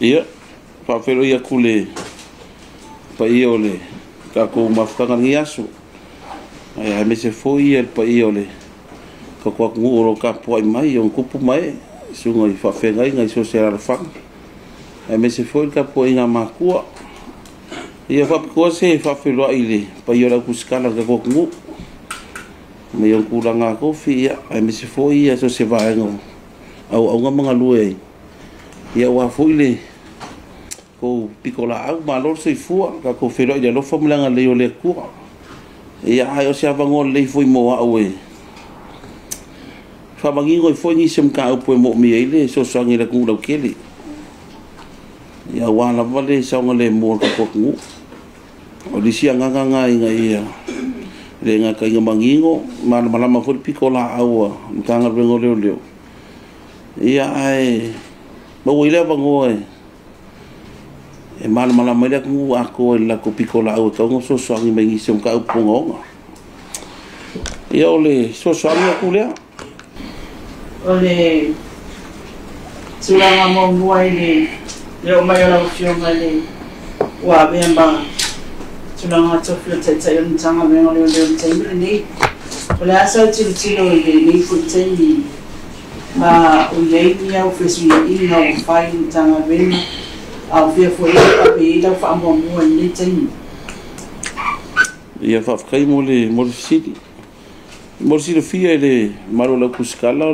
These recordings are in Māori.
Ia, whawhero ia kule pa ia ole ka ko mafutanga ngi asu. Ai me se foi ia pa ia ole ka ko nguro ka po mai on kupu mai sunga I whawhenga ngai so se arafang. Ai me se foi ka po inga makua. Ia whapikoa se whawhero ile pa ia la kuskala ka ko ngu. Me yon kulanga ko fi ia ai me se foi ia so se vaenga. Au nga mga lue. Ia wa foile ko pikola au malor se fua ka ko fero ia lo famulanga le ole ku ia ai o se avango le foi mo au e fa mangingo foi ni sem ka au po mo mi ele so sangi la ku lo kele ia wa la vale sa ngale mo ka ko ku o di sia nga inga ia le nga ka inga mangingo mala ma foi pikola au ka nga vengo le ia ai mo ile avango e mala mai ku ako la ko pikola au ka ngo so sangi mai ngi sem ka uponga ia ole so sangi ku le ole sulanga mo muai le o mai la option ale wa bemba sulanga tofio tete yon tanga me ole tenge ni ole asa tilo ni futendi ma o yei ni au fesu ni no fai tanga bemba au via foi a beira fa mo ni teng ia fa kai mo le sidi fia le maro la kuskala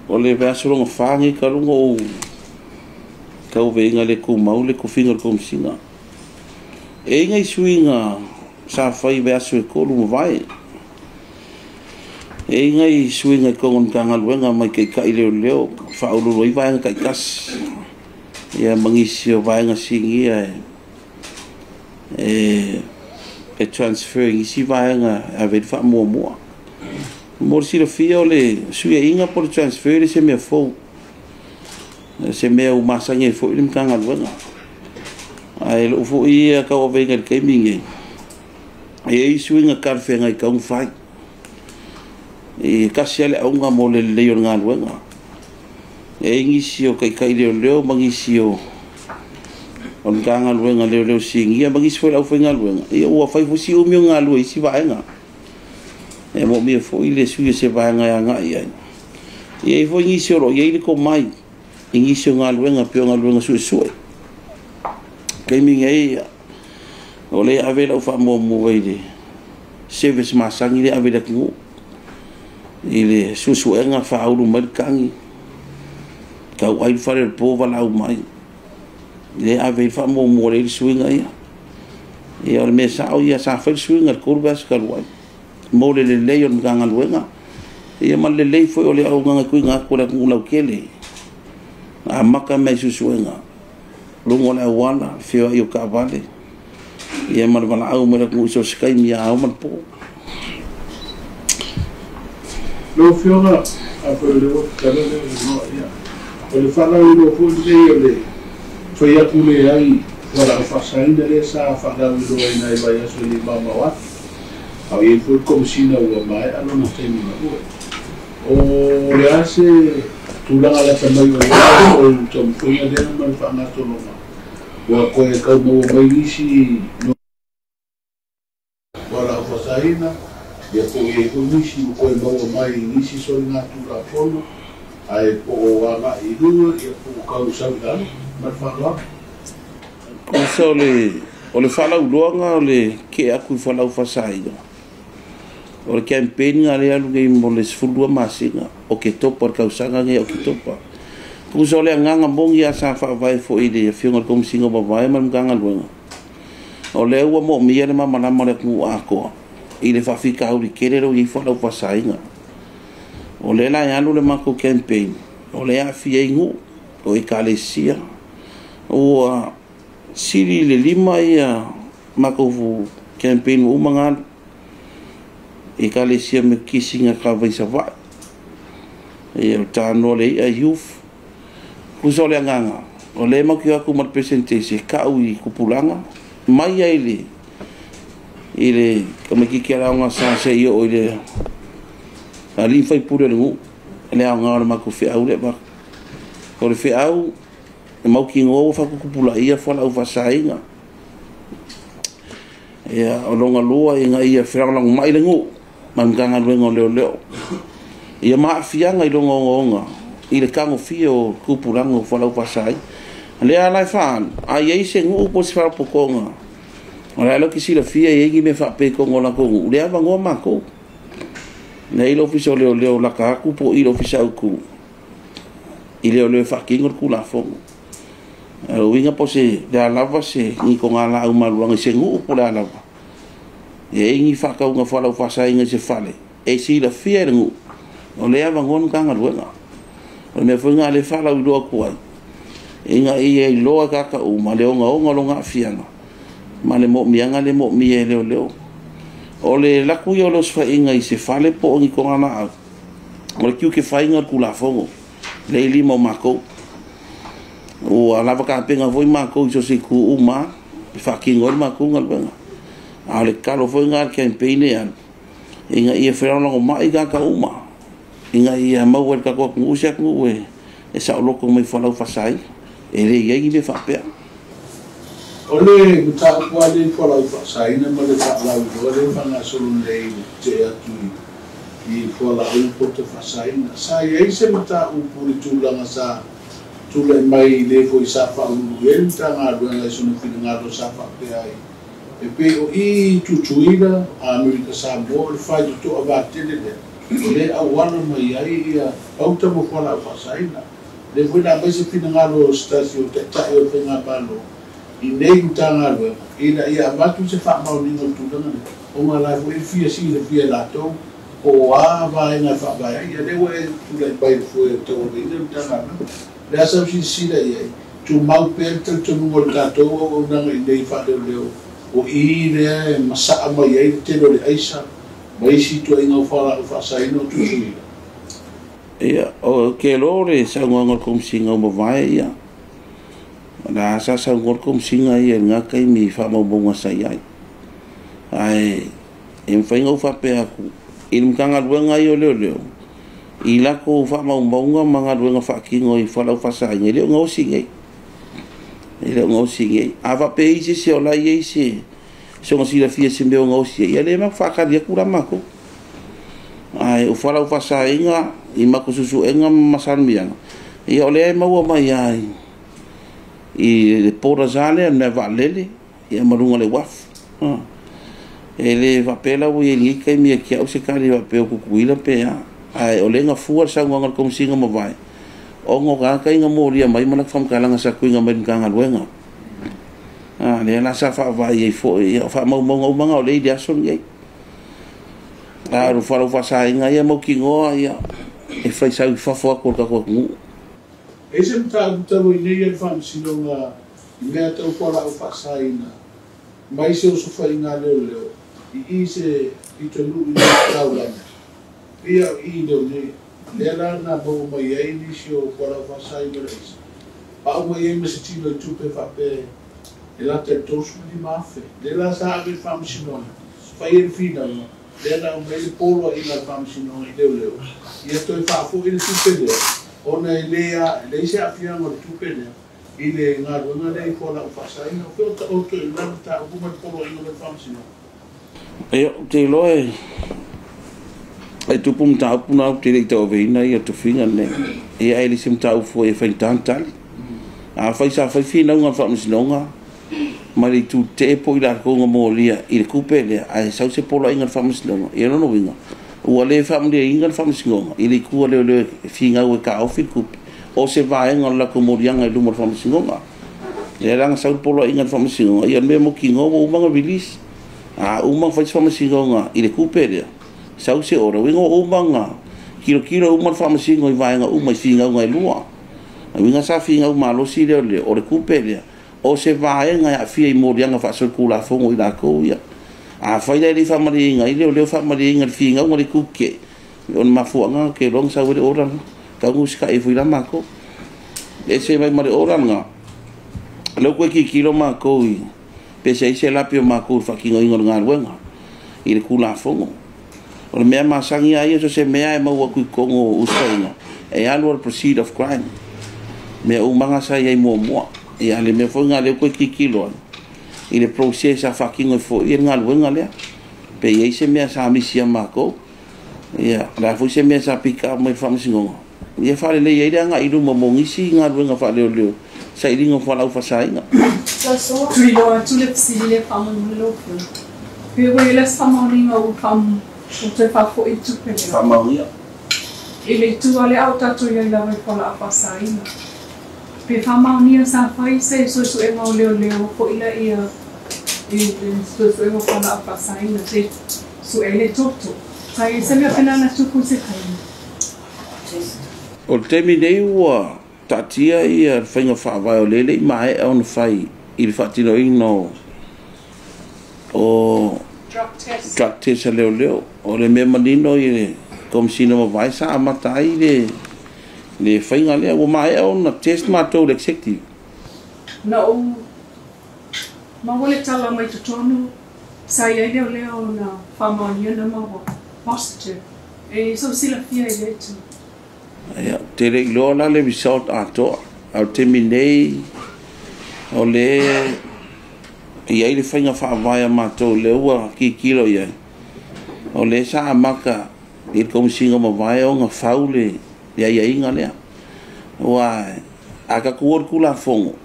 ole verso long fangi ka lungo ka o venga le ku maule ku finger kom singa e ngai swinga sa fai verso ko lu vai e ngai swinga ko ngon kanga luenga mai ka leo fa ulu roi vai ka kas ia mangisio vaenga singia e transferring isi vaenga a ver fa mo si le fia ole suia inga por transfer se me fo se me o masange fo lim kanga luenga ai lo fo ia ka o venga ke mingi e suinga karfenga ka un fai e kasiale aunga mo le leon nga luenga e ingisio kai leo mangisio on kanga luenga leo singia mangisio la fenga luenga e o fai fusi o mio nga lue si vaenga e mo mi fo ile suie se vaenga ya nga ia e fo ingisio ro ye ko mai ingisio nga luenga pio nga luenga sue kai mi ngai ole avela o fa mo veide service masangi le avela ku ile susuenga fa aulu merkangi ka ai fare po vala au mai le ave fa mo le swinga ia e al mesa o ia sa fa swinga kurvas ka luai mo le on ganga luenga e mal le foi o le au ganga kuinga ko la ku kele a maka me susuenga lungo le wala fio io ka vale e mal vala au me ku so skai mi au mal po lo fio na a ko le o ka le no ia o le whanau ino fundi le whai aku le ai wala o whasaina le sa whanau ino ai nai vai aso li mama wa au i fui komisina ua mai alo na temi na ua o le ase tulanga la tamai o tom fuinga dena mai whangato loma ua koe kau maua mai nisi wala o whasaina ia koe nisi koe maua mai nisi soi ngā tura pono ai po wala I lunga ia po kau saudara marfala so ole fala uloanga ole ke aku fala ufasaida ole campaign ale alu ge mo les fulua masinga o ke topa kau sanga ge o ke topa ku so le nganga bongi asa fa vai fo ide fiunga kom singa ba vai man ganga luanga ole wa mo mi ele mama na mo le ku ako ile fa fika uri kerero I fala ufasaida o le la ya le mako campaign o le afia ingu o ikalesia o siri le lima ia mako campaign o manga ikalesia me kisinga ka vai sava e o tano le a youth ku so le nganga o le mako aku mat presentation ka ui kupulanga mai ile como que era uma sanse o ile ali fai pura ngu le nga ma ko fi au le ba ko le fi au e mau ki ngō whakukupula ia whala u whasainga ia o longa lua inga ia whirangalangu mai le ngū mamkanga luenga leo leo ia maa fianga i longa ngonga i le kango fia o kupurango whala u whasai lea lai whaan a iei se ngū po si wharapokonga o lea lo ki sila fia iei me whape kongo la kongu lea wangoa mako nei lo fisa o leo leo laka aku po i lo fisa uku i leo leo whakingo ku la fongo winga po se lea lava se ni ko ngā la umaruanga se ngū po lea lava e ingi whakaunga whalau whasainga se whale e sila fia e ngū o lea wangoa kanga ruenga o me whainga le whalau i loa kuai inga i e loa kaka u ma leo nga longa fianga ma le mo mianga le mo mi e leo leo o le laku i o lo sfa inga i se whale po o ngi ko ngana au o le kiu ke whainga ku la fongo le ili mo mako o alava ka penga voi mako i so se ku uma i whakingo i mako ngalwenga a le kalo foi ngar campaign an inga i e wheranongo mai kaka uma inga i e mau el kako ngusiak ngu e sa loko mai whalau whasai e re iei me whapea ole muta ko ale whalau whasai na male whalau ole whanga solun lei te atu i whalau po te whasai na sa iei se muta upuri tūlanga sa tūle mai le foi sa whaulu e muta ngā ruanga i sonu whina ngā ro sa whapea ai e pe o i tutuina a Amerika Samoa le whai tutu a vātene le le awana mai ai ia auta mo whala a whasaina le whena mai se whina ngalo stasio te tae o whenga palo i nei utanga ruenga ina ia amatu se whamau ninga utudanga o ngā lai fo e fia si le fia lato o a vai ngā whabai ia le wa e tula i bai fo e tau o ina utanga le asam si sida ia tu mau pēr tal tonu o le kato o nanga i nei whadeo leo o i le masaa mai ai te no le aisa mai si tu inga whala u whasaino tu suina ia o ke lore sa ngor kom singa mo vai ia na sa ngor kom singa ia nga kai mi fa mo bonga sai ai em fainga fa pe aku im kanga luenga i o leo i la ko fa mo bonga manga luenga fa kingo i whala u whasaino leo ngo singa ele ngosi ngai ava peisi se ola ye se so ngosi la fia se meu ngosi ia le ma fa ka dia kura mako ai o fala o fasa inga i mako susu enga masan mianga ia ole ma o mai ai i le pora zale na valele ia marunga le waf ele va pela o ele kai mi ki au se kali va pe ku kuila pe ai ole nga fuar sa ngonga kom singa mo vai o ngo ka kai nga moria mai mana fam kala nga sa kuinga mai kanga luenga le la sa fa vai e fo e fa mo manga o le dia son ye ru fa fa sa nga ia mo kingo ia e fa sa fa fo ko ka ko ngu e se mta mo ni e fam sino nga me ta o fora o fa sa ina mai se o so fa ina leo i se i to lu ni ka ula ia i do ni Nela na bo mai ai ni sio para fasai beres. Pa mo ye me se tino tupe fa pe. Ela te tosu di mafe. Nela sa ave fam sino. Fa ye fina. Nela o me polo i la fam sino i leo. Ia to fa fu i tupe de. Ona ilea, le se afia mo tupe de. Ile nga rona le fola fasai no fe o to la ta o mo polo i la fam sino. E te loe ai tu pum ta puna te le to ve na ia to finga ne e ai le sim ta fo e fai tantal a fai sa fai fina nga fa msinonga mari tu te po ila ko mo lia il coupe le ai sa se polo inga fa msinonga e no winga o le fa mo inga fa msinonga ile ku le finga o ka o fil coupe o se va en la ko mo lia nga lu mo fa msinonga le ranga sa polo inga fa msinonga ia me mo kingo o manga release a o manga fa msinonga ile coupe le sau se ora winga o manga kilo uma farmasi ngoi vai nga uma finga ngai lua winga sa finga uma lo si le o le coupe o se vai nga fia mo dia nga fa so kula fongo ila ko ya a fa ile famari nga ile famari nga finga ngoi kuke on ma fu nga ke long sa we ora ka nguska e fu ila mako e se vai mari ora nga lo ko ki kilo mako i pe se la pio mako fa ki ngoi nga wenga ile kula fongo o mea masangi ai so se mea e maua kui kongo usaina e annual proceed of crime me umanga sa ia mo ia le me fo ngale ko kikilo i le process a fakingo fo i ngale le pe ia se me sa misia mako ia la fo se me sa pika mo fa msingo ia fa le ia nga i lu mo ngisi ngale nga fa le sa i ngo fa la fa sa inga so tu lo tu le psile fa mo lo pe we le sa mo ni ngo fam o te fa fo i tu pe fa ma ia ele tu ale auta tu ia la fa la fa sa inga pe fa ma ni sa fa i se so e mo leo fo ila ia so e mo fa la fa sa inga te so ele toto sai se me pena na tu ku se kai o temi nei ua tatia ia whainga whaavai o lele i mai e on whai i le whaatino ino o drug test a leo o le mea manino i le komisina ma vai sa amata i le whainga lea o mai e on test mātou le executive na o ma wale tala mai tu tonu sai ai leo na whamaunia na mawa positive e so sila fia i le tu ia te rei loa la le result atoa au te minei o le iai le whainga whaavai a mātou le ua ki kilo iai o le sa amaka i le komisinga ma vai o ngā whau le ia inga lea ua a ka kuor kula fongo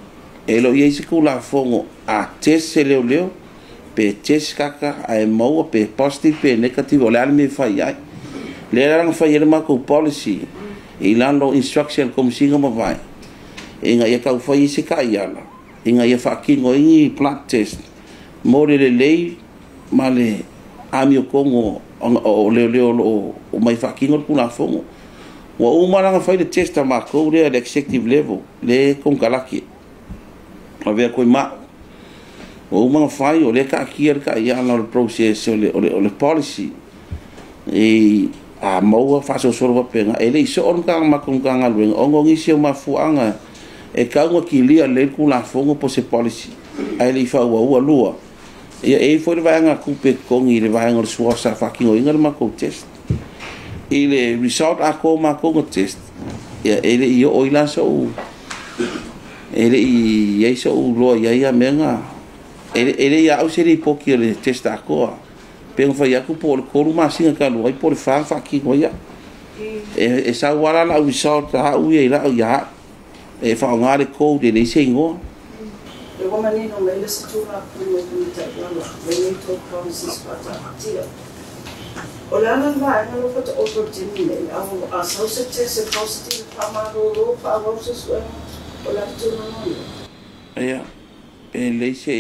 e lo iai se kula fongo a test se leo pe test kaka a e maua pe positive pe negative o le ale me whai ai le ranga whai ele mako policy i lalo instruction komisinga ma vai inga ia kau whai se ka iala inga ia whakingo ingi blood test mo le lei ma le ami o kongo o leo o mai whakingo kula fongo wa umaranga whai le test a mako le executive level le kongkalaki a vea koe ma o umanga whai o le ka kia ka iala o le process o le policy e a maua faso soro wa penga ele iso on ka ma kon ka ngalwen ongo ngisi o mafuanga e ka ngo kilia le kula fongo po se policy ele fa wa lua e foi vai nga kupe kongi le vai ngor suo sa fucking o inga ma ko test ile result a ko ma ko test ya ele io o ila so ele i so lo ya menga ele ya o seri poki le test a ko pero foi aku por ma singa ka lo ai por fa ki go ya e sa wala la result ha u ia la ya e fa ngare ko de le singo e ko mani no le se tu na ku mo tu ta la le to promises pata tia o la na va na lo pata opportunity a so se se positive pa ma lo pa vo se o la tu no ya e le se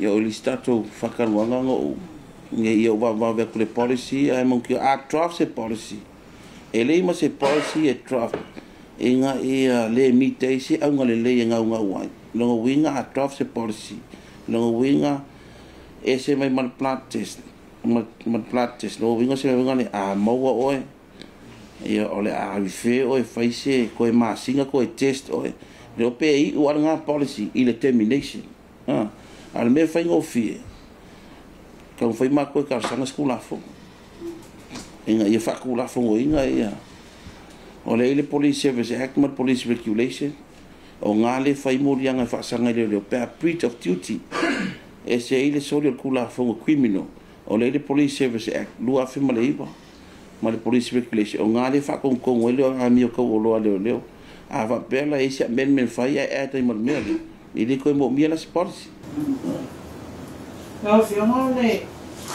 yo listato whakaruanga ngo ia va avec le policy ai mon que a draft se policy ele ma se policy e draft inga le mite se au ngale le nga wai no winga a draft se policy no winga ese mai mal plat test no winga se winga le a moa oi ia ole a rife oi faise ko ma singa ko test oi le pei o nga policy ile termination al me fa ngofie kau fai mako ka sanga skula fo inga ia fa kula fo inga ia ole ile police service act mod police regulation o ngale fai morianga fa sanga le breach of duty e se ile solo kula fo criminal ole ile police service act lua fe maleiba ma le police regulation o ngale fa kon ele o ami ko lo le a va bela ese amendment fai e tai mod mele ile ko mo miela sports na fiona le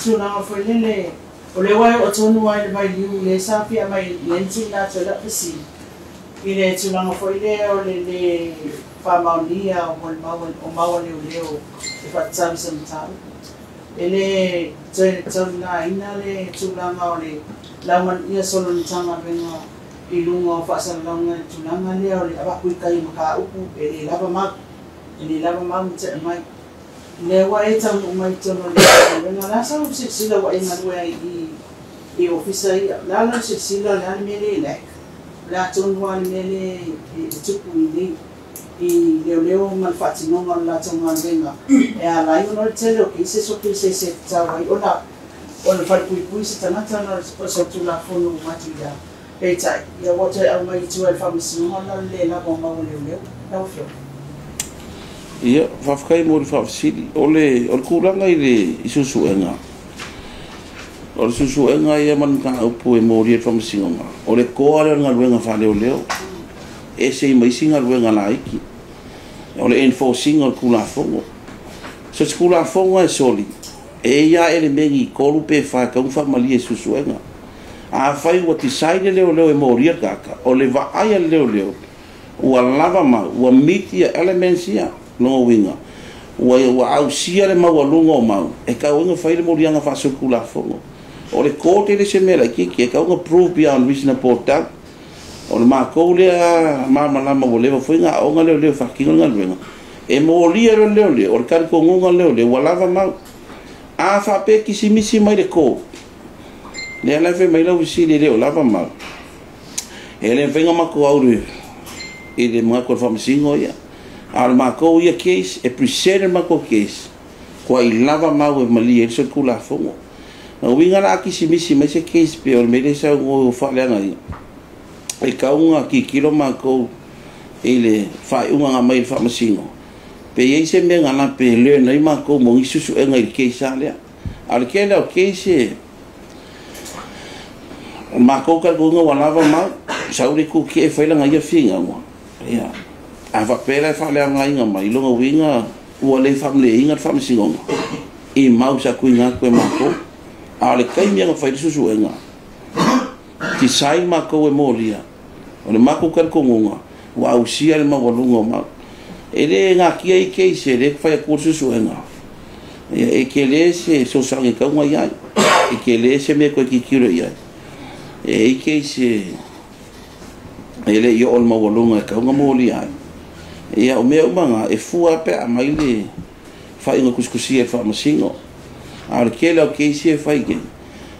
tuna foi le o le wai o tonu wai le vai liu le sapi a mai lensi na tela pesi ile tuna foi le o le famaunia o mau le e fatsam sentam ele tuna ina le tuna o le lawan ia solo ntanga venga ilunga fa salanga tuna le o le aba kui kai maka upu ele lava ma mte mai le wa e tau mai tono le na la sa se sila wa ina we i officer la se sila la me le la ton wa me le tupu ni i leo mal fatino ngal la tonga venga e ala i no te lo que se tau ai ona fa pui se tanata na so tu la fono matida Peitai, ia wata au mai tua e whamasiunga na le la mo mau leo lau fio. Ia, whawhakai mo le whawasiri. O le kuranga i le isusuenga. O le susuenga ia man ka upu e mori e whamasinga. O le koa le ngā ruenga whaleo leo. E se i maisi ngā ruenga la iki. O le enforcing o le kulafongo. So te kulafongo e soli. E ia ele mengi kolu pe whakau whamali e susuenga. A whai ua tisaile leo e moria kaka. O le vaaya leo. Ua lava ma, ua miti a elements ia. Longa winga. Ua au sia le mau alunga o mau. E ka winga whai le morianga whaso kulafongo. O le kote le se mera kiki. E ka winga prove beyond reasonable doubt. O le mākou lea māmalama o lewa whainga o ngā leo whakinga ngā luenga. E moria leo. O le kariko ngunga leo. Ua lava mau. A whape kisimisi mai le kou. Le alafe mai lau isi le leo lava mau. E le whainga mako auru. E le mga kua whamasingo ia. A le mako ia case. E presere mako case. Kua i lava mau e mali e riso kula fongo. Na winga la kisimisi mai se case pe o le mele sa o whaleanga ia. E kaunga ki kilo mako. E le whaiunga ngā mai le whamasingo. Pe ei se mea ngana pe leo nei mako mo isusu e ngai case a lea. A le kele o case mako ka kunga walava mau. Sauri ku ki e whailanga ia whinga mua. Ia. A whapera e whalea ngā inga mai. Ilonga winga ua le whamle inga whamasingonga. I mau sa kui ngā koe mako. A le kai mea ngā whaile susu e ngā. Ti sai mako e moria. O le mako ka kunga. Ua au sia le mawalunga o mau. E le ngā kia i keise, le whai a kōsu suenga. E ke le se so sangi kaunga iai. E ke le se me koe ki kiro iai. E i keise, e le i olma walunga e kaunga mōli ai. E a o mea umanga, e fua pe a mai le whai inga kuskusi e whamasingo. A le ke le au keise e whai ke.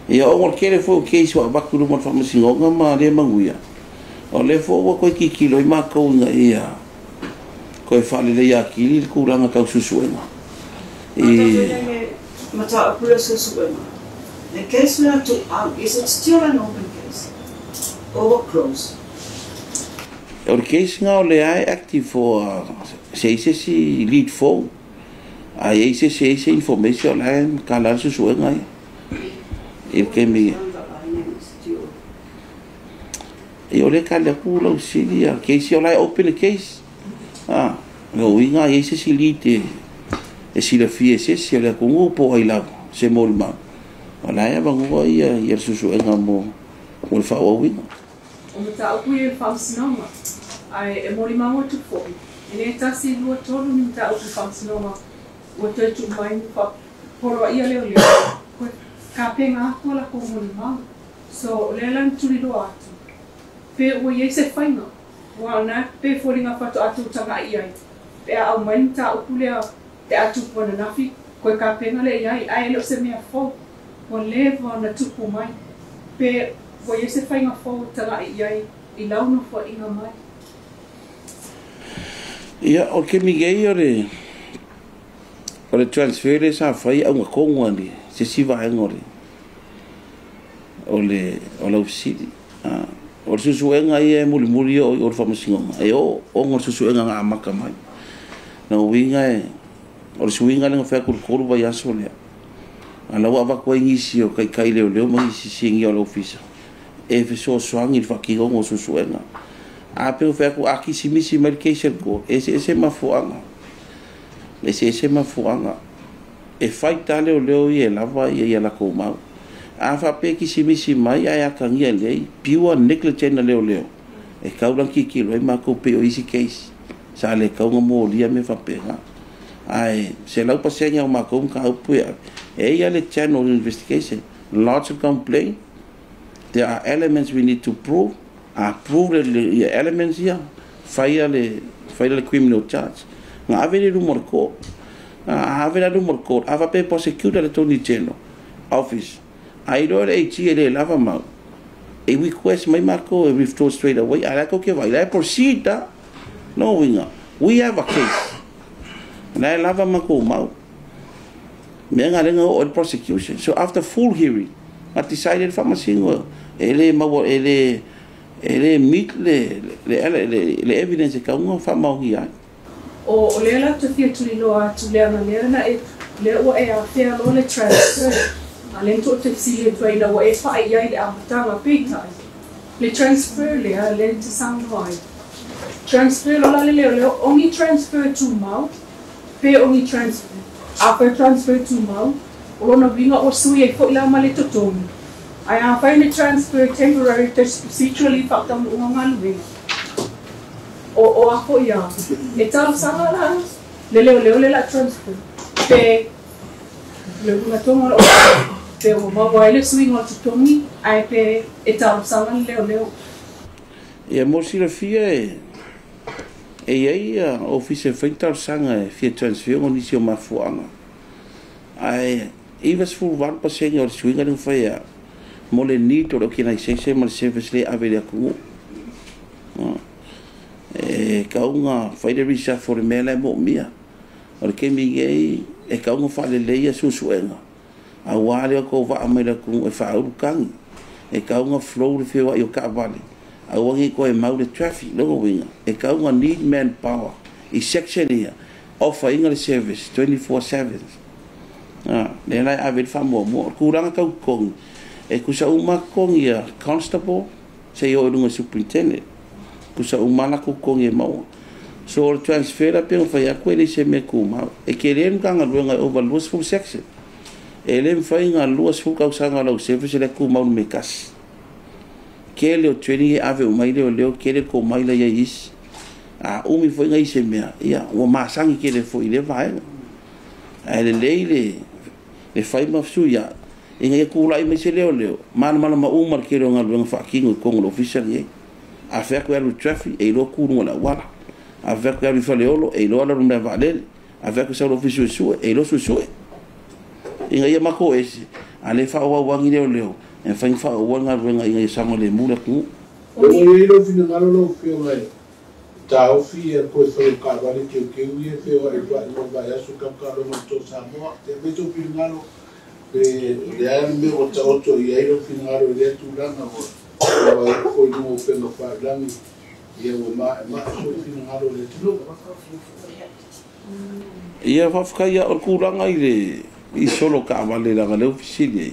E a ongo le ke le fo keise wa wakuru mo whamasingo, ngā ma le manguia. O le fo wa koe ki kilo i mā kaunga e a. Koe whale le ia kiri le kuranga kau susuenga. Mata apura susuenga. The case we are to is it still an open case? Or closed? O le case ngā o le ai active for se si lead phone. A se information o le ai ka la susuenga ia. Il ke mi. E o le ka le kula usili a case o le open case. Ah, no winga ese silite. E sila fie se le kungu po ai la se molma. Ala ya bangu ia ia susu enga mo o fa o winga. O mata o e famsinoma. Ai e molima mo tu fo. Ine tasi lua tolu ni mata o famsinoma. O te tu mai fa poro ia leo. Ko ka penga ko la ko molima. So le lan tu lo atu. Pe o ye se faina. Wana pe foringa fatu atu tanga iai. Pe au mainta o kulea te atu pona nafi. Koe ka penga le iai. Ai lo se mea fo. O lewa na tupu mai. Pe o ye se whainga fo tanga iai. I launa fo inga mai. Ia o ke migei o le transfer sa whai au ngā kongua ni. Se siwa engore. O le usiri. O susuenga ia e muri o le whamasingonga. E o ngor susuenga ngā amaka mai. Na winga o le suinga le ngā whea kuru vai aso lea. A lau awa koe ngisi o kai leo ma ngisi singi o le ofisa. E so soangi le whakingonga o susuenga. A peo whea ku aki simisi mai keisel ko. E se mafuanga. E se mafuanga. E whai tale o leo i e lava i e la kou mau. A whape ki simisi mai ai akangia lei, piua negligent na leo. E kaulang ki kilo, e mako pe o easy case. Sa le kaunga mo lia me whape ha. Ai, se lau pasenga o mako ka upu e. E ia le channel investigation. Lots of complaint. There are elements we need to prove. Prove the elements here. Fire the criminal charge. Nga ave le rumor court. Ave le rumor court. Ava pe prosecutor le Attorney General Office. I don't le lava mau. A request my Marco withdraw straight away. I like okay, I proceed. No winga. We have a case. And I lava mako mau. Menga lenga o prosecution. So after full hearing, I decided famasingo ele le meet le evidence ka unga fa mau ia o le la te fia tuli loa tu le ana le na e le o e a fia lo le transfer a le to te sili tu ina o e fa ia le amtanga pita le transfer le a le te sound wide transfer lo la le only transfer to mau pe only transfer after transfer to mau o lona vinga o sui e fo ila male totomi ai a fa ni transfer temporary procedurally fa tam o ngalu o a fo ia e tau sanga la le la transfer pe le una toma o pe o ma wa ile sui ngo totomi ai pe e tau sanga le e mo si la fia e office fentar sanga fia transfer o nisio mafuanga ai Ivas full 1% or swinga ng faya mo le ni to kina se mal service le avele ku kaunga faida risa for mela mo mia or ke mi e kaunga fa le ya susuenga a wale ko va amela ku e fa urkan e kaunga flow le fewa yo ka vale a wangi ko e mau le traffic lo winga e kaunga need manpower i section here offering a service 24/7 le lai avet fa mo kurang ka kong e kusa uma kong ia constable se yo dunga superintendent kusa uma la ku kong e mau so transfer pe fa ya ko le se me ku ma e keren ka nga luenga overload full section e le fa nga luas full ka sanga lo service le ku mau me kas ke le training ave uma ile le ke le ko mai la ya is umi foi nga ise me ia o ma sangi ke le foi le vai le fai mafsuya inga ku lai me se leo man ma umar ke ro ngal nga fa kingo ko lo official ye a fa ko el traffic e lo ku no la wala a fa ko el fa leolo e lo ala rumba vale a fa ko sa lo official su e lo su inga ye mako ese ale fa wa wangi leo en fa wa ngal nga inga sa mo le mula ku o ye lo fina ngalo lo fio mai tau fia ko so ka vale ke uye fe o e va ya su ka lo mo to sa mo te veto pinalo le an me o to ye lo finalo le tu la na o no pe no fa lami ye o ma so finalo le tu ia fa fa ya o kuranga ile i solo ka vale la le officiali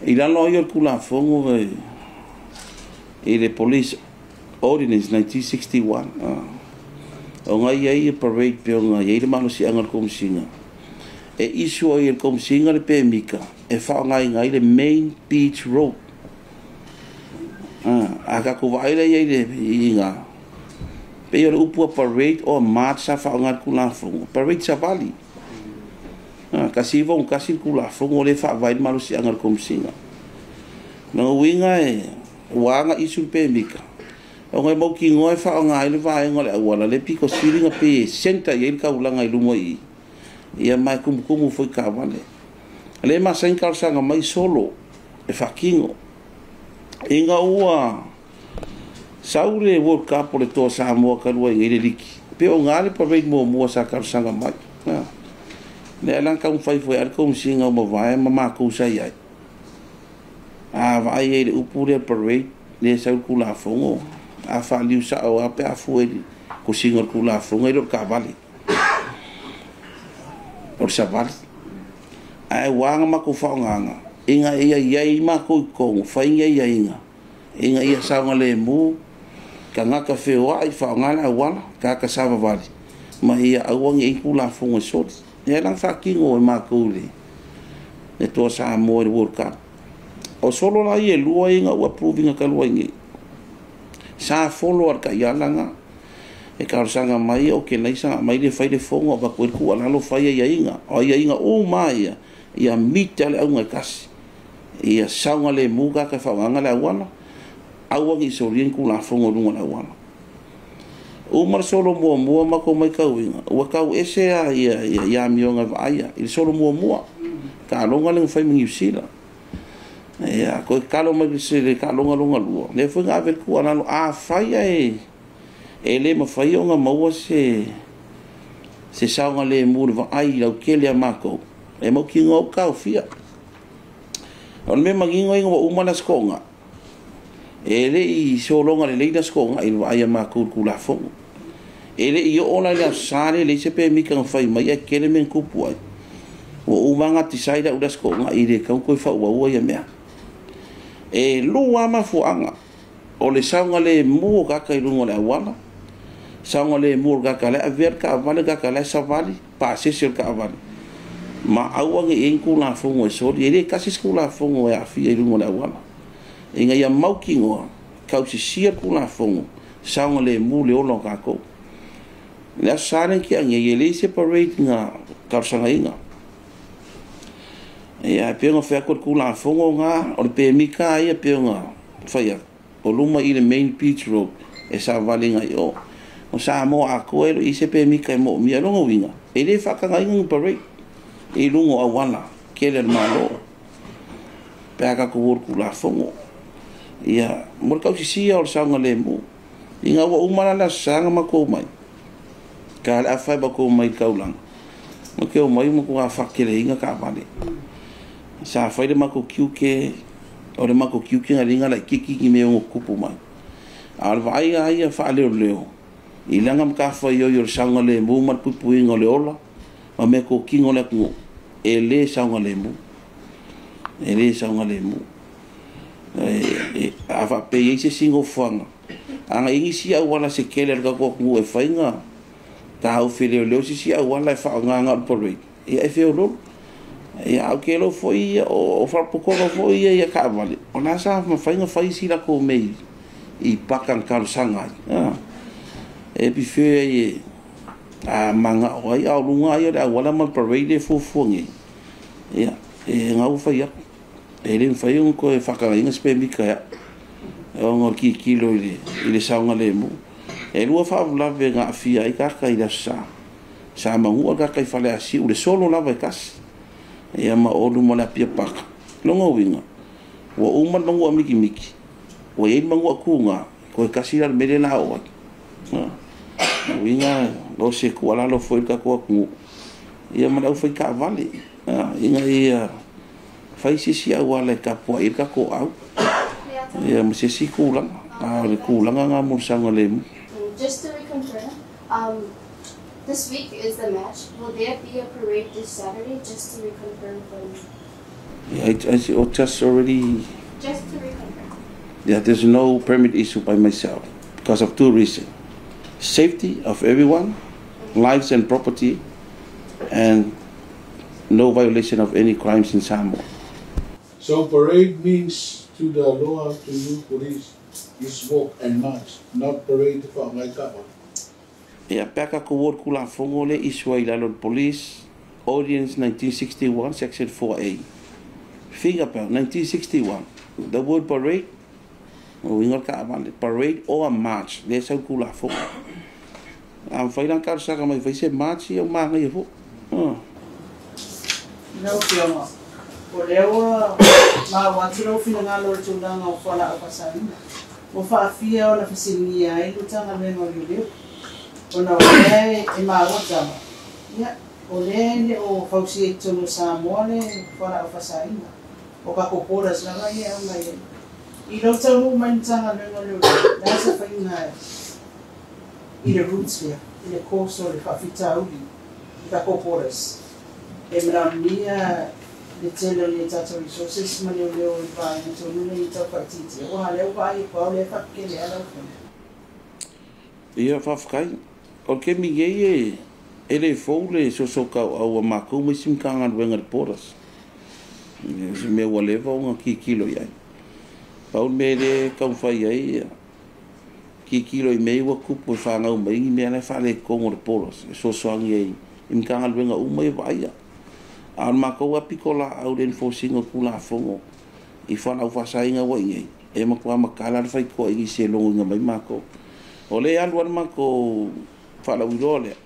ila lo yo kula fongo e le police Ordinance 1961 o ngai ai parade pe ngai ai le mano si angal komsinga e isu ai el komsinga le pe mika e fa ngai le main beach road aga ko vai le ai le inga pe yo upu parade o marcha fa ngal kula fo parade sa vali kasi vão kasi kula fo le fa vai mano si angal komsinga no winga e wanga isu pe mika o ngai mo ki ngoi fa nga ile vai ngole wala le piko silinga pe senta ye ka ulanga i lumo i ia mai kum foi ka vale le ma sen ka sanga mai solo e fa kingo inga ua saure wo ka por to sa mo ka lo i le liki pe o ngale pa ve mo sa ka sanga mai le lan ka fai foi ar kom singa mo vai ma ku sa ia vai e upure parade le sa ku la fongo a fa liu sa o a pe a fueli ko singor kula fonga ro ka vale por sa vale ai wanga ma ko fonga inga ia ma ko fa inga ia sa ngale mu ka nga ka fe wa i fa ngala wala ka sa vale ma ia awang i kula fonga so ia lang fa kingo ma ko le e to sa mo world cup o solo la ia lua inga wa proving ka lua inga sa follower ka yalanga e ka sanga mai o ke nei sanga mai le fai le fongo ba ko ku ala lo fai ia inga o mai ia mita le unga kasi ia sanga le muga ka fa nganga la wana awa ki so rien ku la fongo lunga la wana o mar solo mo ma ko mai ka winga o ka ese ia mionga va ia il solo mo ka longa le fai mi usila ya ko kalo ma se le kalo nga lu le foi nga ver ku ana a fai ele ma fai nga mo se sa nga le mu va ai la ke le mako e mo ki ngo ka fia on me magi ngo ngo uma nas konga ele I solonga le leina sko ngai wa ia ma ku la fo ele I ola le sare le se pe mi kan fai mai e kele men kupu ai o umanga ti saida uda sko ngai le kan ko fa wa ia mea e lua ma fuanga o le saunga le mu ka kai lungo le wala saunga le mu ka ka le aver ka vale ka ka le savali pa se ka vale ma awange en ku la fo mo so ele kasi ku la fo mo ya fi lungo le wala inga ia maukingo kau si sia ku la fo saunga le mu le olo ka ko le saren ki ange ele separate nga ka sanga inga ia pengo fe ko ku la fo nga o pe mi ka ia penga faia o luma I le main beach road e sa vale nga yo o sa mo a ko e se pe mi ka mo mi longo winga ele fa ka nga inga parade e lungo awala kele malo pega ko ku la fo ia mo ka si o sanga le mo inga wa umana la sanga ma ko mai ka la fa ba ko mai ka ulang mo ke o mai mo ko fa kele inga ka vale sa fa de ma ko kiuke o le ma ko kiuke nga la kiki ki me o kupu mai al vai ai fa le leo ilanga ka fa yo sanga le mo ma pupu inga le ola ma me ko kingo le ko ele sanga le mo ava pe ese singo fanga anga ingisi a wala se kele ka ko ku e fainga ta o fele le si a wala fa nga por e fe lo e a ke lo foi o fa poco lo foi e ka vale ona sa ma fainga fai si la ko me I pakan ka sanga e bi fe a manga o ai a lunga ai a wala ma parade fu ngi e nga u fai ele fai un ko fa ka inga spe mi ka o ngor ki kilo ile saunga le mu e lua fa la ve nga fi ai ka ka ida sa ma hu ka fa le asi u le solo la ve kas e ma o lu mo la pia pak longo winga wo uma mangu miki wo e mangu ku nga ko kasi la me la o winga lo se ku ala lo foi ka ko ku ia ma foi ka vale inga ia fai si a wala ka po ir ka ko au ia mo si kulang le kulang nga mo sanga le just to reconfirm this week is the match. Will there be a parade this Saturday? Just to reconfirm for me. Yeah, just already. Just to reconfirm. Yeah, there's no permit issued by myself because of two reasons: safety of everyone, lives and property, and no violation of any crimes in Samoa. So parade means to the law, to you police, is walk and march, not parade for my cover. Yeah, peka ko word kula fongole iswa ilalon police ordinance 1961 section 4A. Finger pa 1961. The word parade, wingal ka aman parade or a march. There's a kula fong. Am failang kar sa kamay faise march yung mga yefo. No fiona. Por lewa ma watiro fina ngalo tunda nga fala apasan. Mo fa fia na fisinia ai lutanga mengo yule. Ona ole e maota ya ole o fausi tonu Samoa fora o fasaina o ka kopora sala ia mai I lo tau mantanga mengo that's a thing I the roots here I the course o le fafitauli ka koporas e mramia le telo le tata resources mani o leo I vai tonu le ita fatiti o hale o vai ko le fakele ala ia fafkai o ke mi ye ele foule so ka o ma ko mi sim kanga wenga poras se me wale va un kilo ya paul me le ka fai ai kilo I me wa ku po fa nga me me na fa le ko ngor poras so ngi im kanga wenga u me va ya al ma ko wa pikola au den fo singo kula fongo I fa na fa sai nga wa ngi e ma ko ma kala fa ko I se lo nga mai ma ko ole al wan ma ko fala ulole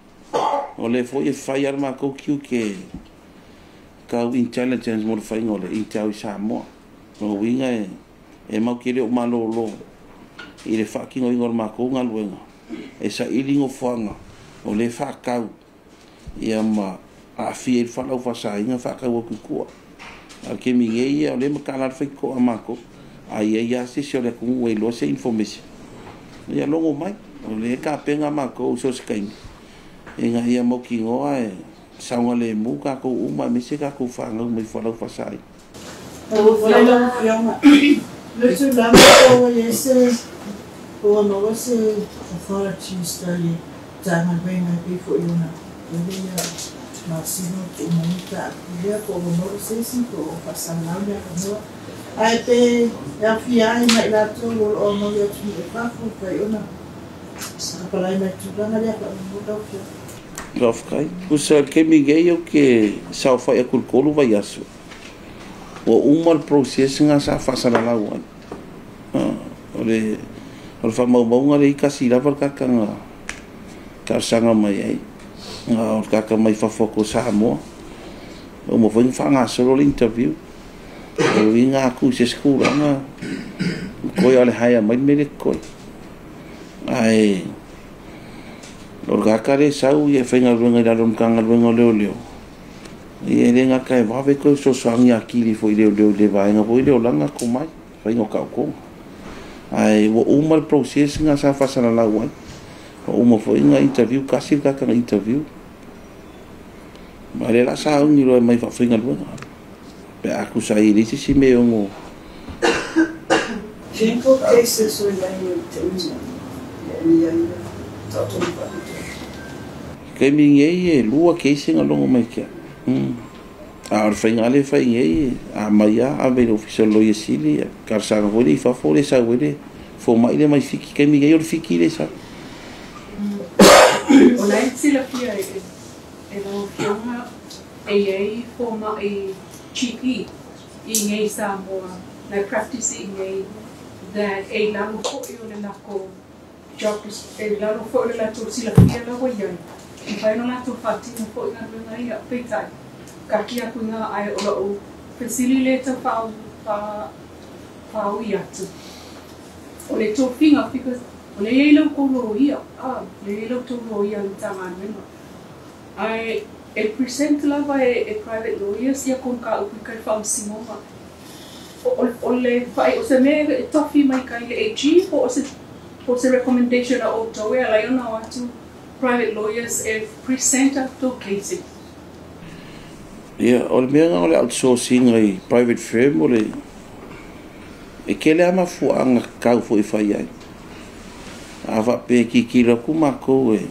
ole foi fai arma ko que ka intelligence mo fai ngole intau Samoa no winga e mau kile o malolo I le fucking o ngor ma ko ngalwenga e sa ilingo fanga ole fa ka ia ma a fi el fala o fa sa inga fa ka o ku a ke mi ye ole ma kala fai ko amako Ia se le kung we lo se information. Ia longo mai. O le ka penga ma ko so skai. Inga ia mo ki ngoa e saunga le mu ka ko uma me se ka ko fanga me fala fa sai. Wala lang yung luto lang ko yese ko no se authorities tali tangan benga before you na. Jadi ya masino umanita dia ko no se si ko pasang na ko ai te ya fia mai la tu o no ya tu pa fu pa yo na sa para mai tu na dia ka mo do fia Lof kai. Usa ke miguel que sa fa e kulkolu vai aso. O umal processo nga sa fa sa la wan. Ole fa mau nga le kasi la ka kanga. Ka sanga mai ai. Nga ka mai fa foko sa mo. O mo fa nga solo interview. O inga aku se skula nga. Ko ya le haya mai me le ko. Ai. Orgakare sau ye fenga runga da ron kanga runga leo. Ye lenga kai va ve ko so swang ya kili foi leo de vai nga foi leo langa ko mai. Fai no ka ko. Ai wo umal process nga sa fa sana la wan. O mo foi nga interview kasi ka interview. Mare la sa ni lo mai fa fenga runga. Pe aku sai ni si me ngo. Cinco cases so ya Ke minge lua case nga longo mai kia. A fenga le fai nge a maia a ve official lo yesili kar sa ngo le fa fo le sa wele fo mai le mai fiki ke minge yo fiki le sa. Ona sila fia e no fiona e forma e GP i ngai Samoa na practice i ngai that e lalo ko yo le nako job e lalo fo le la tu sila fia la wayan i fai no la tu fati no fo nga ngai a peitai ka kia ku nga ai o facilitator fa uiatu o le to finga because o le yelo ko lo ia le yelo to lo ia tanga menga ai e present la vai e private lawyers ia kon ka u ka fa simoma o le fai o se me tofi mai kai le AG o se recommendation o to we la yona watu private lawyers e present to cases. Yeah, o le mea o le outsourcing ai private firm o le e ke le ama fuanga kau fo i fai ai. Ava pe ki kira kumako e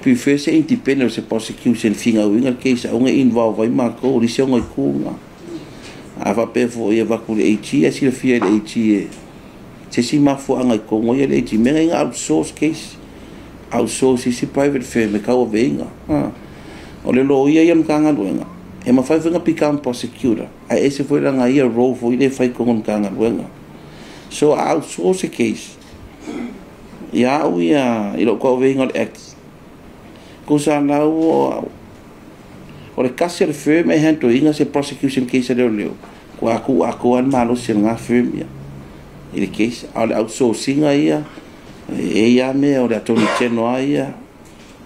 prefer se independent se prosecution finga winga case o nge involve ai mako o li se o ngai kunga. Ava pe fo i ava kule AG a sila fia le AG e se si ma fuanga i kongo i le AG mea inga outsource case outsource si private firm e kau venga. O le lo ia ia mkanga luenga e ma fai venga become prosecutor a ese foi langa ia role foi le fai kongo mkanga luenga so outsource case ia uia ilo ko venga act ko sa na o le kasi le firm e hento inga se prosecution case le leo ko aku an malo se nga firm ia ile case al outsourcing ia e ia me o le attorney general ia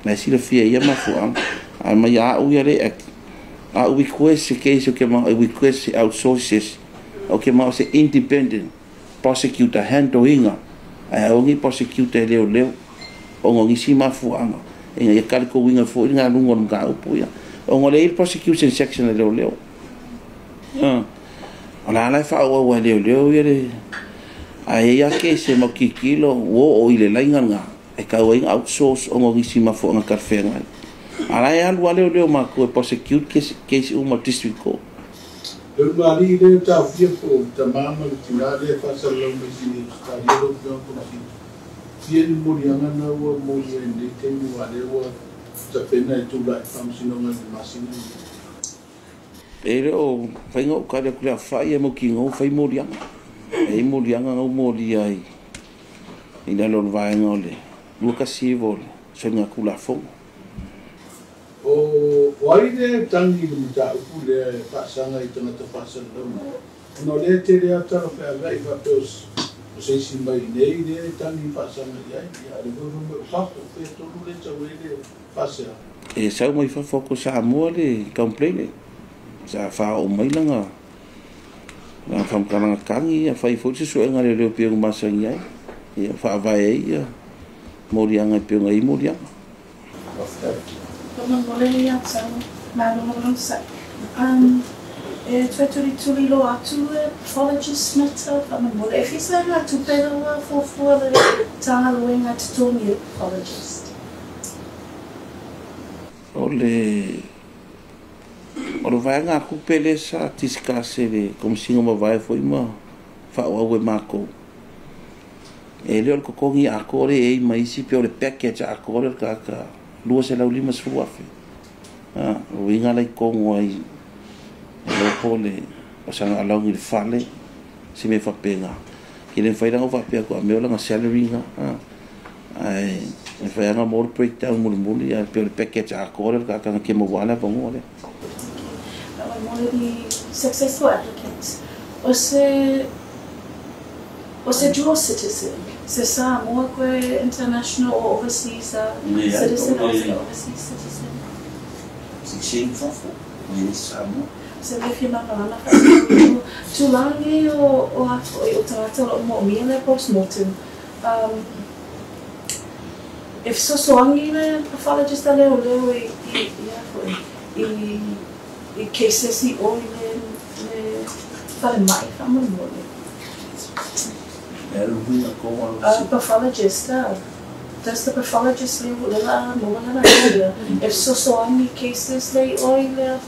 na sila fia ia mafuang ama ya u ya le a request case que ma request outsources o que ma se independent prosecutor handling a ongi prosecutor leo o ngi sima fuanga e ya kal ko winga fo nga lungo nga upu ya o ngole prosecution section leo ala la fa o leo ya le a ya que se mo kilo o ile la nga e ka wing outsource o ngi sima fo nga karfenga ala ya lu leo ma ko prosecute case uma district court el mari le ta fia po tamama tirade fa sallo me si sta io do ko si fia mo rianga na wo mo yende temi wa le wo ta pena tu la fam sino nga masina pero faingo ka le kula fa ye mo kingo fai mo rianga e mo rianga no mo li ai ina lo vai ngole lu ka si vol so nga kula fo o waide tangi muta ukule pasanga itona to pasanga no le te le ata pe ava i fatos o sei simba nei le tangi pasanga ya le go no fa pe to le tawele pasa e sa mo fa focus a mo le complain sa fa o mai langa Nga whamkaranga kangi, a whai fwoti suenga leo pionga masangi ai. Ia whaavai ai, ia. Morianga I pionga I morianga. Kama mole ia sama, malunga sa. Tuli lo atu pathologist meta kama mole. If you say nga tu pera for tanga luenga tutongi pathologist. Olo vai ngā kupele sa tiskase le komisinga ma vai foi ma whaua ue mako. E leo le kokongi a kore e ma isi pio le package a kore ka lua se lau lima suafe. O inga lai kongo ai leo pole o sanga alaungi le fale si me whapenga. Ki le whairanga o whapea ko a meo langa salary nga. Ai, e whairanga more breakdown muli a pio le package a kore ka ke mawala vango le. One of the successful applicants was a dual citizen. C'est ça, moi que international or overseas citizen or overseas citizen. C'est shameful. Oui, ça moi. C'est le film tu langi o tata lo mo mi le postmortem. If so angi le pathologist leo I cases I oi le fare mai famo mole. Pathologist does the pathologist le la area. If so many cases le oi le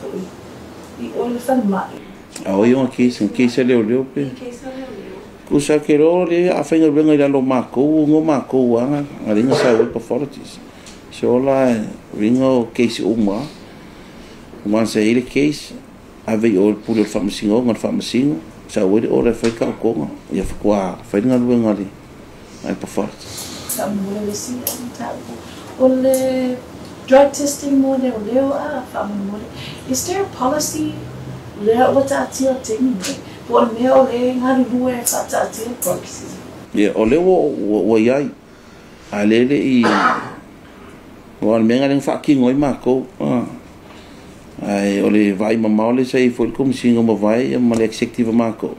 I oi le fare mai. Oi un case leo pe. Kusa ke ro le a whainga renga I lo mako ngo mako anga a ringa sa oi pathologists. So la ringa o case uma. Once a hele case, ave o pule famasingo, ngal famasingo, sa wede o le fai ka ko ia fa fai ngal wenga li. Ai pa fort. Sa mo le si ta. O le drug testing mo le famo. Is there a policy le o ta tia ting? Po me o le ngari lue fa ta tia policy. Ia o le wo ia alele I o menga le fa ki ngoi mako. Ai ole vai mamau le sei foi como singa ma vai ma le executive mako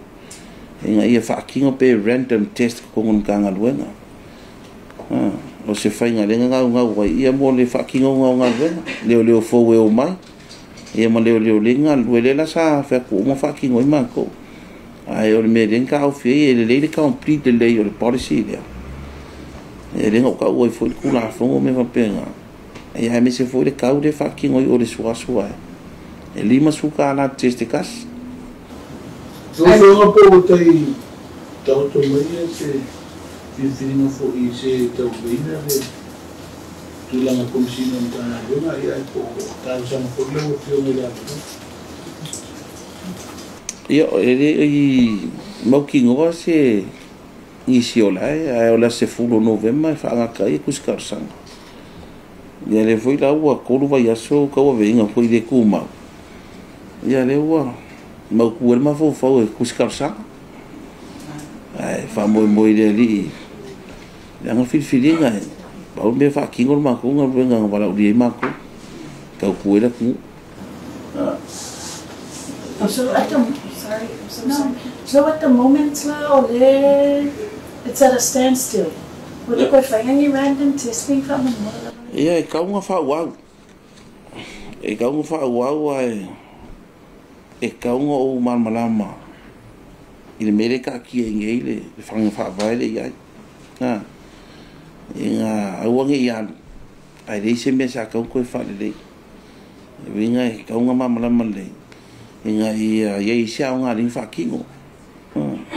inga ia fa kinga pe random test ko ngon kanga luenga o se fai nga lenga nga wai ia mo le fa kinga nga luenga leo fo we o mai ia ma leo lenga luele la sa fa ko ma fa kinga mako ai ole me lenga o fi le complete le o le policy le e lenga ka o foi kula fo me va penga ia me se foi le kau de fa kinga o le suasua e lima suka ala teste kas. So nga po tay tau to mai se fifino fo I se tau bina le tulang ko sino ta na nga ai po ta sa ko le fio me la. Io e mo kingo se isi ola ai ola se fulo november fa nga kai kuskarsan. Ia le foi la ua ko vai aso ka wa venga foi de kuma. Ia le ua mau kuel ma fo e kuskarsa ai fa mo le li ya nga filinga ba me fa kingo ma ko nga venga wala udi ma ko ka kuela ku So at the moment it's at a standstill. What do you find any random testing from the mother? Ia e kaunga fa wau ai e kaunga o malama I le mere ka ki ngei le fanga fa vai le ai inga awange ia ai le se me sa kau ko fa le vinga e kaunga malama le inga ia sia nga ring fa kingo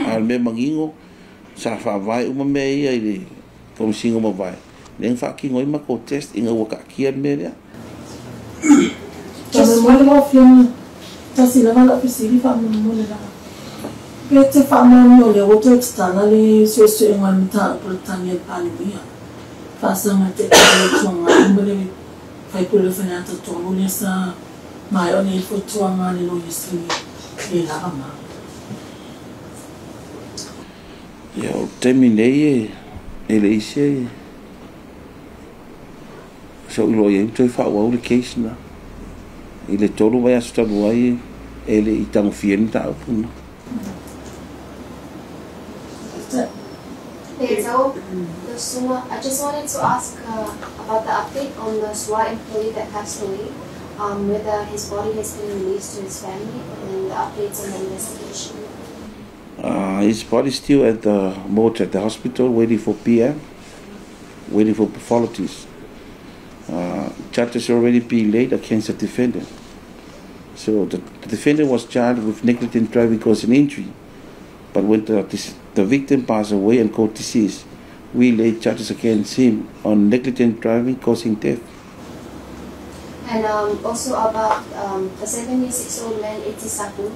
al me mangingo sa fa vai uma me ia le como singo ma vai len fa kingo I ma ko test inga waka ki me le just one of you tasi la vala pisiri fa mo le la pete fa mo le woto tana le so ngan ta portania palia fa sa mate ko mo le fa ko le fana ta to mo le sa mai oni fo to ngani lo yisi le la ma ya o terminei ele ise so lo ye to fa wa le case na ile tolu vai astar ai ele itang fien ta puna Suma, I just wanted to ask about the update on the SWAT employee that passed away, whether his body has been released to his family, and the updates on the investigation. His body's still at the morgue at the hospital, waiting for PM, waiting for pathologists. Charges already been laid against the defendant. So the defendant was charged with negligent driving causing injury. But when the victim passed away and caught deceased, we laid charges against him on negligent driving causing death. And also about the 76-year-old man, Itisaku,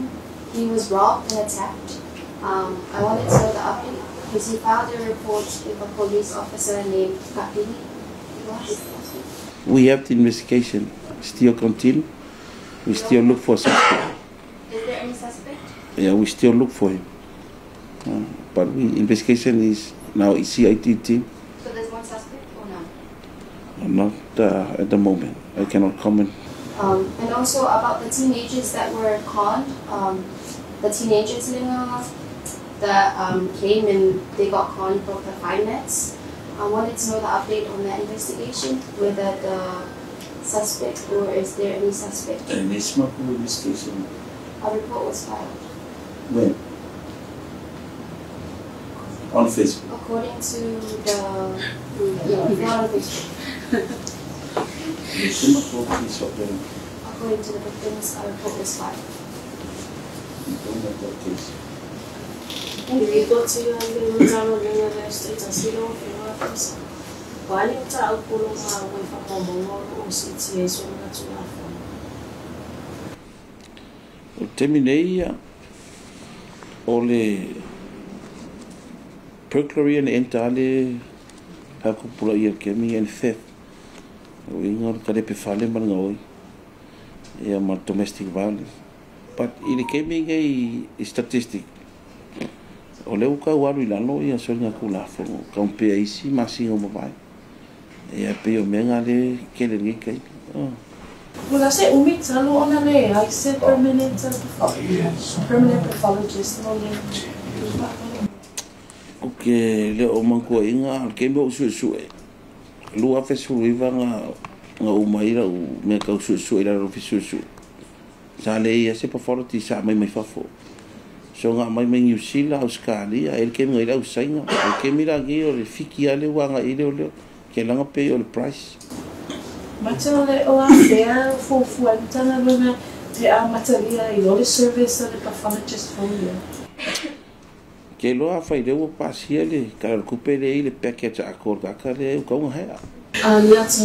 he was robbed and attacked. I wanted to know the update because he filed a report with a police officer named Kapili. We have the investigation still continue. We still look for suspect. Is there any suspect? Yeah, we still look for him. But investigation is now a CIT team. So there's one suspect or no? Not at the moment. I cannot comment. And also about the teenagers that were conned, the teenagers that came and they got conned from the fine nets. I wanted to know the update on that investigation, whether the suspect or is there any suspect? And it's not an investigation. A report was filed. When? On Facebook. According to the not on Facebook. According to the victims, a report was filed. If you go to your United States and see all the workers, why you tell people away from home or situation that you have? O terminei o le burglary and entale hakupula ia kemi and theft. O inga kare pe fale man ngoi. Ia ma domestic violence. But ile kemi ngai statistic. O leu ka waru ilano ia soringa kula fo ka un pe isi masingo mavai. Ia pe o menga le kele ngi kai. Well, I say umi talo ona le. I said permanent pathologist. No le. Okay, le o manko inga ke mo su lua fe su iva nga umaira u me ka su ila ro fi su sa le ia se pathology sa mai fafo. So nga mai usila Australia el ke ngai lau sainga el ke mira gi o le fiki ale wanga ile o le ke langa pe o le price. Matale o afea for fuantana luna te a mataria I ole service le pathologist for you. Ke loa fai le o pasia le ka kupele ile package akor ka le ko nga ha. That's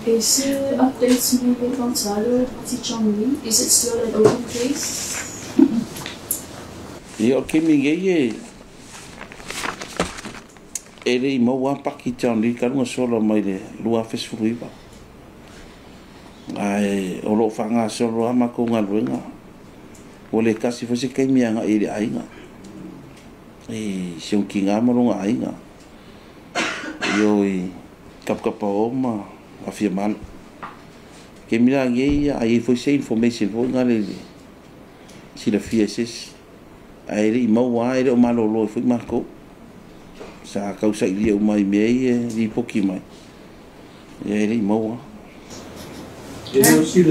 is updates moving from Salo Tichongli? Is it still an open case? Yo ke mi ye ele mo wa pakitang li kan ngo solo mai le lua fesfuiba. Ai o lo fanga solo ama ko nga luenga. O le kasi fosi kai mianga ile ainga. Se un kinga mo nga ainga. Yo kapkapa oma afirmal. Ke mira ngai ai foi se information vo nga le si la FSS. Ai le mo wa ile o malo lo foi marco. Sa causa ilia mai mei di pochi mai. Ele mo. Eu si le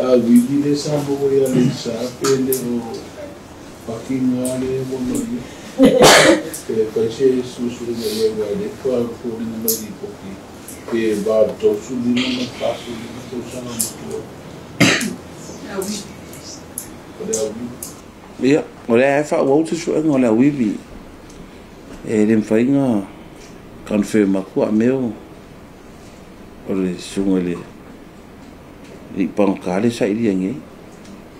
a vivi le sa mo ya le sa pele o pakinga le mo no. Ke paise su le wa le kwa ko ni no di pochi. Ke ba to su ni no pasu ni to sa no to. Ia, ora fa o tu su ngola wivi. Le mfainga confirma ku meu ore sungole I pangkale sa ili ngi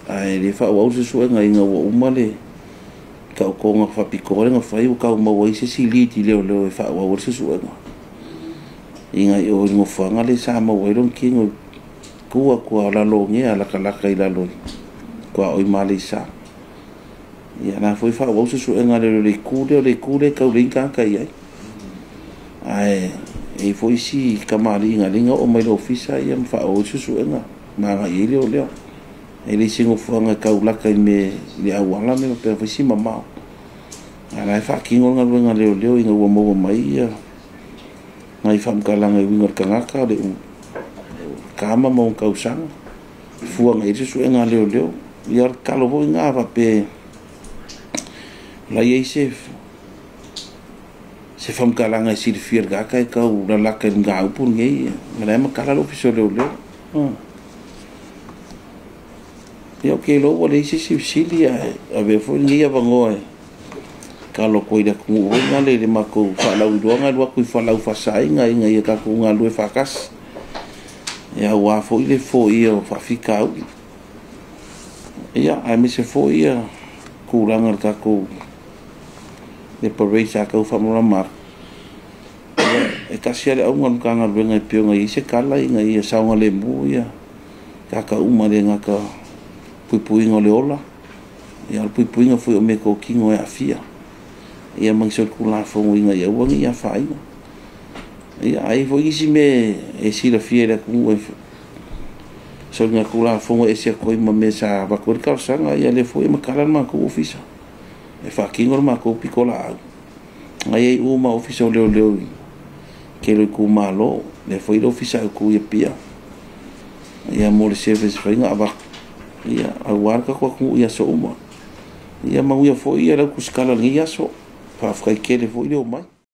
ai le fa wa su ngai nga wa umale ka ko nga fa pikore nga fa u ka uma wa se sili ti le fa wa su nga inga o ngo fa nga le sa ma wa ron ki ngo ku la lo nge ala kala kai la lo kwa o mali sa ia na foi fa o su nga le kude ka linka kai ai e foi si kamali nga linga o mai ofisa ia fa o su nga ma ga ile o le ele singo fa nga ka ula kai me le awala me pe foi si mama Ngai whakingol ngā leo inga ua maua mai ia. Ngai whamkalanga i wingar kangaka le kama mau kausanga. Fua ngai risu e ngā leo. Iar kalo hoi ngā wape lai ei se whamkalanga i siri whir gaka e kau la laka i ngā upu ngei. Ngā makala lo piso leo. Ia ke lo wale isi sili a wefo ngei a wangoa kalau koe da kungu ngā le mako whalau doanga lua kui whalau whasai ngai ia kako ngā lue whakas ia wafo i le fo ia whawhika au ia ai me se fo ia kūranga kako le parade a kau whamora mar e kasi ale au ngā kanga luenga i pio ngai se kala i ngai ia saunga le mu ia kaka umare ngā ka puipuinga le ola ia puipuinga foi o me ko kingo e afia ia mangsol kula fongo inga ia wangi ia fainga ia ai foi isi me e sila fiera ku e so nga kula fongo e se ko ima me sa ba ko ka sanga ia le foi makala ma ko ofisa e fa kingo ma ko pikola ai uma ofisa leo ke le ku malo le foi ofisa ku ia pia ia mo le service fainga aba ia awarka ko ku ia so uma ia mau ia foi ia la kuskala ngia so fa fai kele foi le mai